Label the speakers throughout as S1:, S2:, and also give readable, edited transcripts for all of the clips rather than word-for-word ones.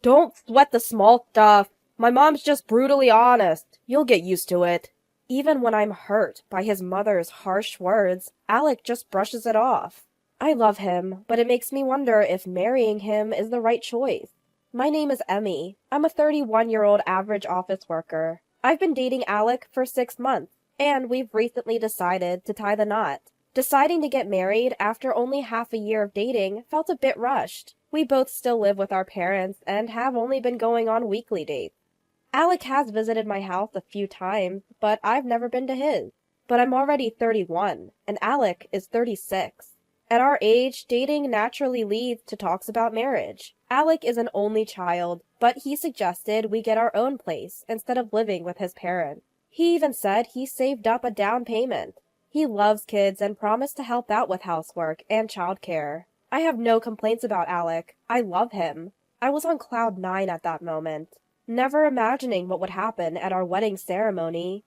S1: Don't sweat the small stuff. My mom's just brutally honest. You'll get used to it. Even when I'm hurt by his mother's harsh words, Alec just brushes it off. I love him, but it makes me wonder if marrying him is the right choice. My name is Emmy. I'm a 31-year-old average office worker. I've been dating Alec for 6 months, and we've recently decided to tie the knot. Deciding to get married after only half a year of dating felt a bit rushed. We both still live with our parents and have only been going on weekly dates. Alec has visited my house a few times, but I've never been to his. But I'm already 31, and Alec is 36. At our age, dating naturally leads to talks about marriage. Alec is an only child, but he suggested we get our own place instead of living with his parents. He even said he saved up a down payment. He loves kids and promised to help out with housework and childcare. I have no complaints about Alec. I love him. I was on cloud 9 at that moment, never imagining what would happen at our wedding ceremony.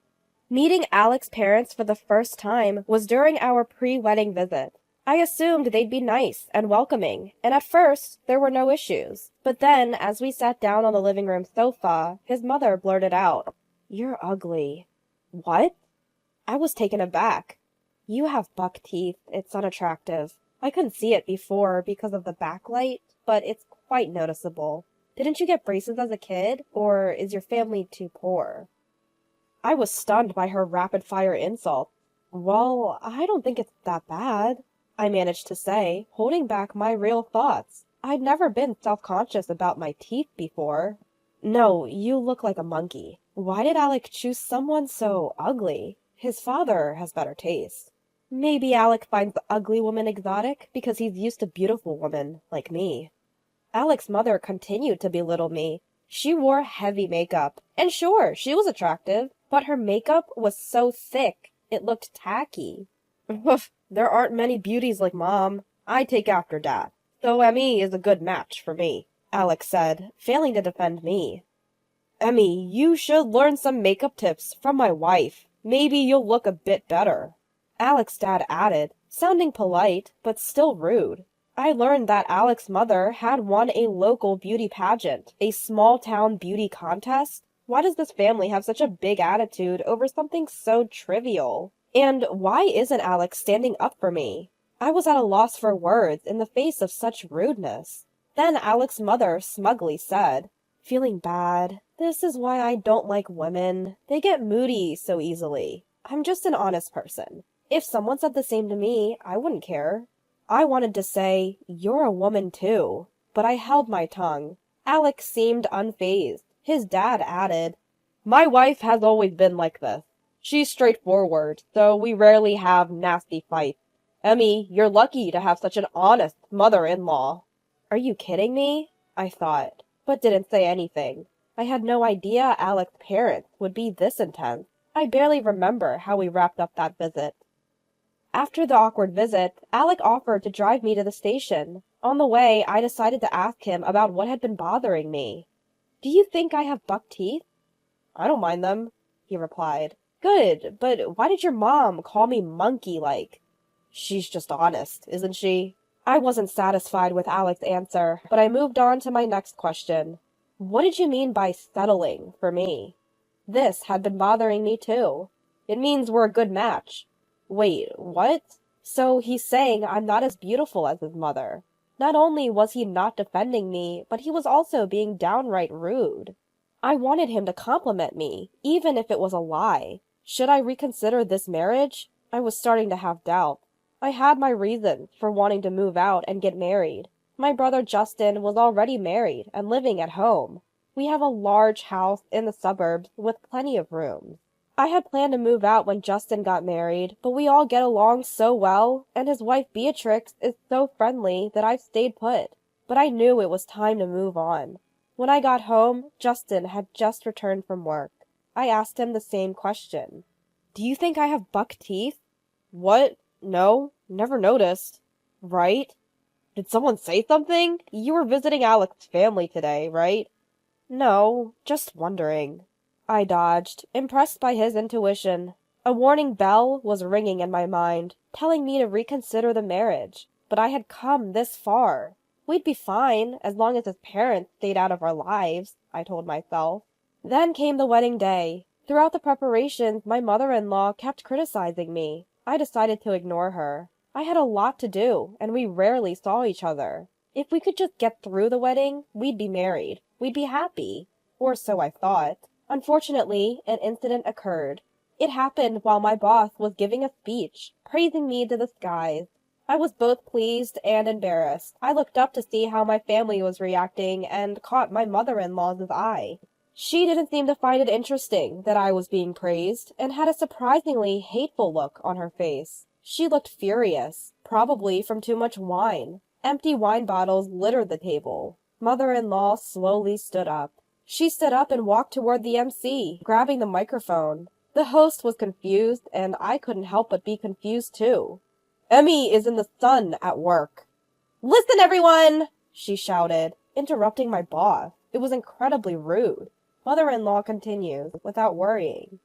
S1: Meeting Alec's parents for the first time was during our pre-wedding visit. I assumed they'd be nice and welcoming, and at first there were no issues. But then, as we sat down on the living room sofa, his mother blurted out, "You're ugly." What? I was taken aback. You have buck teeth. It's unattractive. I couldn't see it before because of the backlight, but it's quite noticeable. Didn't you get braces as a kid, or is your family too poor? I was stunned by her rapid-fire insult. Well, I don't think it's that bad, I managed to say, holding back my real thoughts. I'd never been self-conscious about my teeth before. No, you look like a monkey. Why did Alec choose someone so ugly? His father has better taste. Maybe Alec finds the ugly woman exotic because he's used to beautiful women like me. Alec's mother continued to belittle me. She wore heavy makeup, and sure, she was attractive, but her makeup was so thick, it looked tacky. Woof, there aren't many beauties like Mom. I take after Dad, so Emmy is a good match for me, Alec said, failing to defend me. Emmy, you should learn some makeup tips from my wife. Maybe you'll look a bit better, Alec's dad added, sounding polite, but still rude. I learned that Alec's mother had won a local beauty pageant, a small-town beauty contest. Why does this family have such a big attitude over something so trivial? And why isn't Alec standing up for me? I was at a loss for words in the face of such rudeness. Then Alec's mother smugly said, "Feeling bad. This is why I don't like women. They get moody so easily. I'm just an honest person. If someone said the same to me, I wouldn't care." I wanted to say, "You're a woman too," but I held my tongue. Alec seemed unfazed. His dad added, "My wife has always been like this. She's straightforward, so we rarely have nasty fights. Emmy, you're lucky to have such an honest mother-in-law." Are you kidding me? I thought, but didn't say anything. I had no idea Alec's parents would be this intense. I barely remember how we wrapped up that visit. After the awkward visit, Alec offered to drive me to the station. On the way, I decided to ask him about what had been bothering me. "Do you think I have buck teeth?" "I don't mind them," he replied. "Good, but why did your mom call me monkey-like?" "She's just honest, isn't she?" I wasn't satisfied with Alec's answer, but I moved on to my next question. "What did you mean by settling for me?" This had been bothering me too. "It means we're a good match." Wait, what? So he's saying I'm not as beautiful as his mother. Not only was he not defending me, but he was also being downright rude. I wanted him to compliment me, even if it was a lie. Should I reconsider this marriage? I was starting to have doubt. I had my reasons for wanting to move out and get married. My brother Justin was already married and living at home. We have a large house in the suburbs with plenty of rooms. I had planned to move out when Justin got married, but we all get along so well, and his wife Beatrix is so friendly that I've stayed put. But I knew it was time to move on. When I got home, Justin had just returned from work. I asked him the same question. "Do you think I have buck teeth?" "What? No, never noticed." "Right? Did someone say something? You were visiting Alec's family today, right?" "No, just wondering." I dodged, impressed by his intuition. A warning bell was ringing in my mind, telling me to reconsider the marriage. But I had come this far. We'd be fine, as long as his parents stayed out of our lives, I told myself. Then came the wedding day. Throughout the preparations, my mother-in-law kept criticizing me. I decided to ignore her. I had a lot to do, and we rarely saw each other. If we could just get through the wedding, we'd be married. We'd be happy. Or so I thought. Unfortunately, an incident occurred. It happened while my boss was giving a speech, praising me to the skies. I was both pleased and embarrassed. I looked up to see how my family was reacting and caught my mother-in-law's eye. She didn't seem to find it interesting that I was being praised and had a surprisingly hateful look on her face. She looked furious, probably from too much wine. Empty wine bottles littered the table. Mother-in-law slowly stood up. She stood up and walked toward the MC, grabbing the microphone. The host was confused, and I couldn't help but be confused too. Emmy is in the sun at work. Listen, everyone, she shouted, interrupting my boss. It was incredibly rude. Mother-in-law continued, without worrying.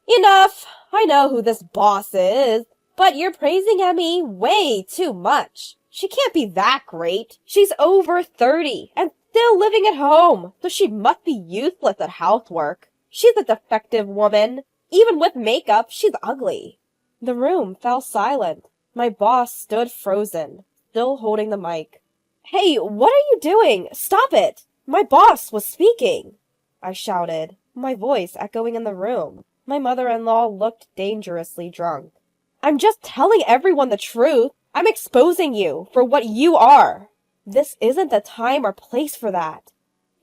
S1: Enough! I know who this boss is, but you're praising Emmy way too much. She can't be that great. She's over 30 and still living at home, so she must be useless at housework. She's a defective woman. Even with makeup, she's ugly. The room fell silent. My boss stood frozen, still holding the mic. Hey, what are you doing? Stop it! My boss was speaking, I shouted, my voice echoing in the room. My mother-in-law looked dangerously drunk. I'm just telling everyone the truth. I'm exposing you for what you are. This isn't the time or place for that.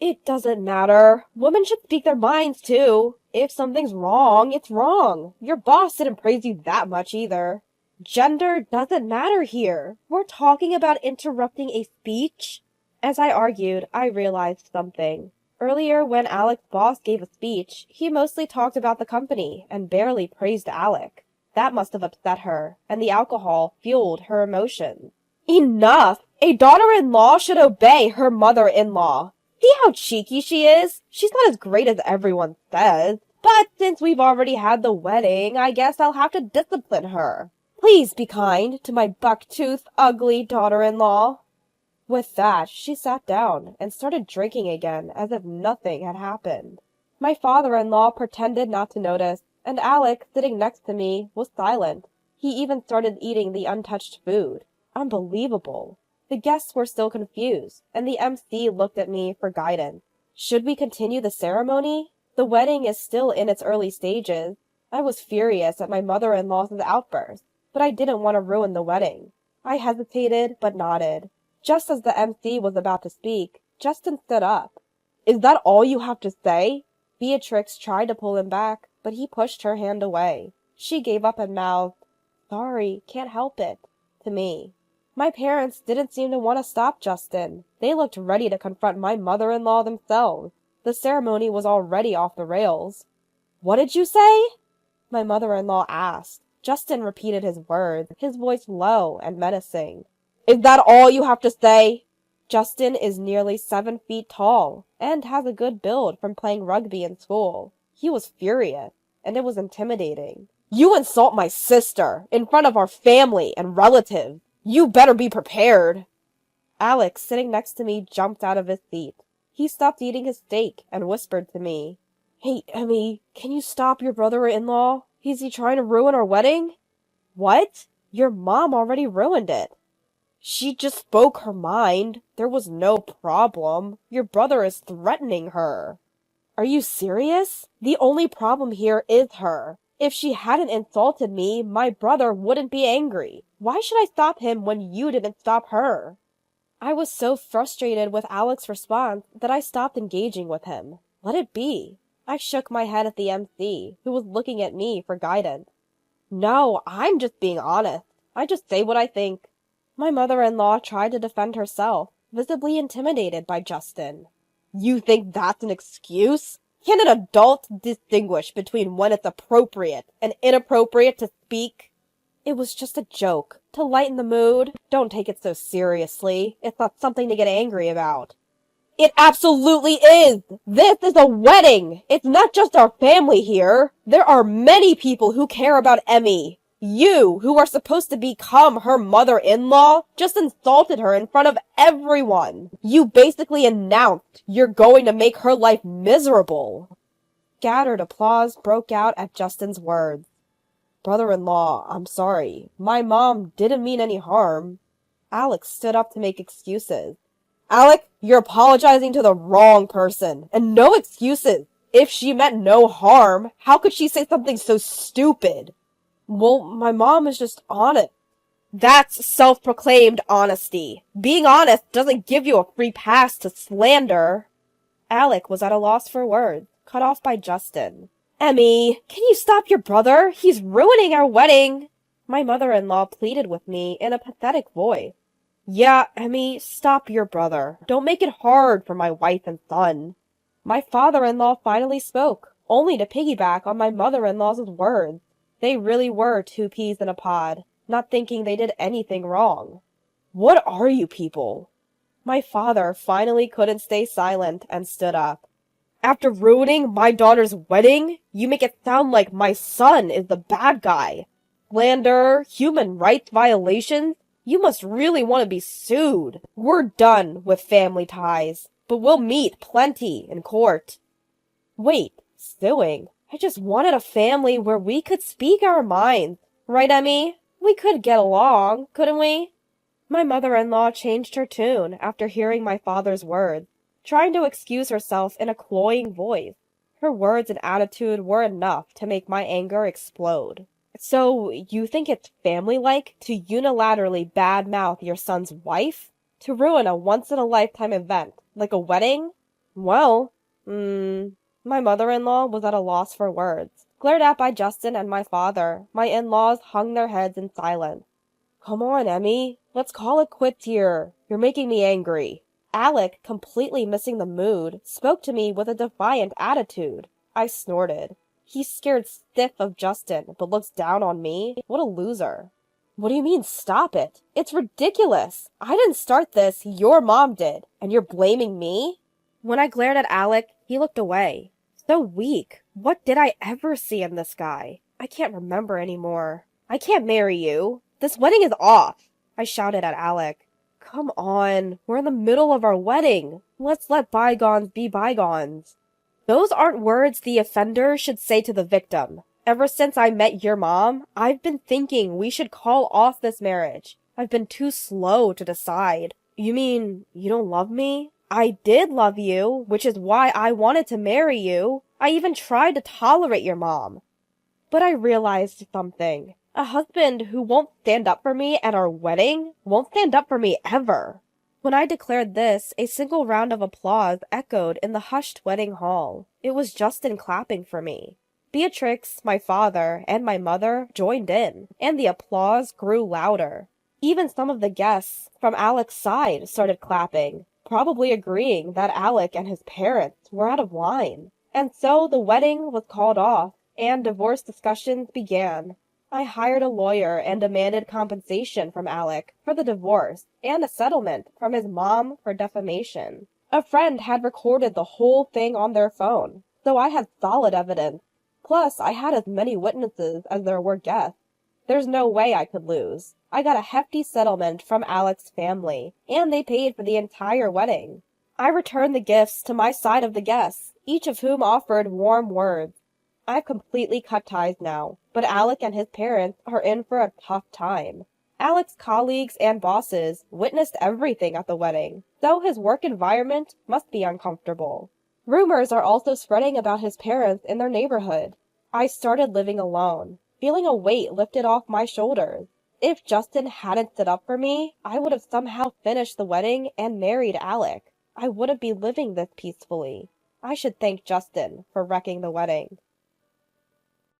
S1: It doesn't matter. Women should speak their minds too. If something's wrong, it's wrong. Your boss didn't praise you that much either. Gender doesn't matter here. We're talking about interrupting a speech. As I argued, I realized something. Earlier, when Alec's boss gave a speech, he mostly talked about the company and barely praised Alec. That must have upset her, and the alcohol fueled her emotions. Enough! A daughter-in-law should obey her mother-in-law. See how cheeky she is? She's not as great as everyone says. But since we've already had the wedding, I guess I'll have to discipline her. Please be kind to my buck-toothed, ugly daughter-in-law. With that, she sat down and started drinking again as if nothing had happened. My father-in-law pretended not to notice, and Alec, sitting next to me, was silent. He even started eating the untouched food. Unbelievable. The guests were still confused, and the MC looked at me for guidance. Should we continue the ceremony? The wedding is still in its early stages. I was furious at my mother-in-law's outburst, but I didn't want to ruin the wedding. I hesitated, but nodded. Just as the MC was about to speak, Justin stood up. Is that all you have to say? Beatrix tried to pull him back, but he pushed her hand away. She gave up and mouthed, Sorry, can't help it, to me. My parents didn't seem to want to stop Justin. They looked ready to confront my mother-in-law themselves. The ceremony was already off the rails. What did you say? My mother-in-law asked. Justin repeated his words, his voice low and menacing. Is that all you have to say? Justin is nearly 7 feet tall and has a good build from playing rugby in school. He was furious, and it was intimidating. You insult my sister in front of our family and relatives. You better be prepared. Alex, sitting next to me, jumped out of his seat. He stopped eating his steak and whispered to me, Hey, Emmy, can you stop your brother-in-law? Is he trying to ruin our wedding? What? Your mom already ruined it. She just spoke her mind. There was no problem. Your brother is threatening her. Are you serious? The only problem here is her. If she hadn't insulted me, my brother wouldn't be angry. Why should I stop him when you didn't stop her? I was so frustrated with Alex's response that I stopped engaging with him. Let it be. I shook my head at the MC, who was looking at me for guidance. No, I'm just being honest. I just say what I think. My mother-in-law tried to defend herself, visibly intimidated by Justin. You think that's an excuse? Can an adult distinguish between when it's appropriate and inappropriate to speak? It was just a joke, to lighten the mood. Don't take it so seriously. It's not something to get angry about. It absolutely is! This is a wedding! It's not just our family here. There are many people who care about Emmy. You, who are supposed to become her mother-in-law, just insulted her in front of everyone. You basically announced you're going to make her life miserable. Scattered applause broke out at Justin's words. Brother-in-law, I'm sorry. My mom didn't mean any harm. Alex stood up to make excuses. Alec, you're apologizing to the wrong person, and no excuses. If she meant no harm, how could she say something so stupid? Well, my mom is just honest. That's self-proclaimed honesty. Being honest doesn't give you a free pass to slander. Alec was at a loss for words, cut off by Justin. Emmy, can you stop your brother? He's ruining our wedding. My mother-in-law pleaded with me in a pathetic voice. Yeah, Emmy, stop your brother. Don't make it hard for my wife and son. My father-in-law finally spoke, only to piggyback on my mother-in-law's words. They really were two peas in a pod, not thinking they did anything wrong. What are you people? My father finally couldn't stay silent and stood up. After ruining my daughter's wedding, you make it sound like my son is the bad guy. Slander, human rights violations, you must really want to be sued. We're done with family ties, but we'll meet plenty in court. Wait, suing? I just wanted a family where we could speak our minds. Right, Emmy? We could get along, couldn't we? My mother-in-law changed her tune after hearing my father's words, trying to excuse herself in a cloying voice. Her words and attitude were enough to make my anger explode. So, you think it's family-like to unilaterally badmouth your son's wife? To ruin a once-in-a-lifetime event, like a wedding? Well, my mother-in-law was at a loss for words. Glared at by Justin and my father, my in-laws hung their heads in silence. Come on, Emmy. Let's call it quits here. You're making me angry. Alec, completely missing the mood, spoke to me with a defiant attitude. I snorted. He's scared stiff of Justin, but looks down on me? What a loser. What do you mean, stop it? It's ridiculous. I didn't start this, your mom did, and you're blaming me? When I glared at Alec, he looked away. So weak. What did I ever see in this guy? I can't remember anymore. I can't marry you. This wedding is off, I shouted at Alec. Come on, we're in the middle of our wedding. Let's let bygones be bygones. Those aren't words the offender should say to the victim. Ever since I met your mom, I've been thinking we should call off this marriage. I've been too slow to decide. You mean you don't love me? I did love you, which is why I wanted to marry you. I even tried to tolerate your mom. But I realized something. A husband who won't stand up for me at our wedding won't stand up for me ever. When I declared this, a single round of applause echoed in the hushed wedding hall. It was Justin clapping for me. Beatrix, my father, and my mother joined in, and the applause grew louder. Even some of the guests from Alec's side started clapping, probably agreeing that Alec and his parents were out of line. And so the wedding was called off, and divorce discussions began. I hired a lawyer and demanded compensation from Alec for the divorce and a settlement from his mom for defamation. A friend had recorded the whole thing on their phone, so I had solid evidence. Plus, I had as many witnesses as there were guests. There's no way I could lose. I got a hefty settlement from Alec's family, and they paid for the entire wedding. I returned the gifts to my side of the guests, each of whom offered warm words. I've completely cut ties now, but Alec and his parents are in for a tough time. Alec's colleagues and bosses witnessed everything at the wedding, so his work environment must be uncomfortable. Rumors are also spreading about his parents in their neighborhood. I started living alone, feeling a weight lifted off my shoulders. If Justin hadn't stood up for me, I would have somehow finished the wedding and married Alec. I wouldn't be living this peacefully. I should thank Justin for wrecking the wedding.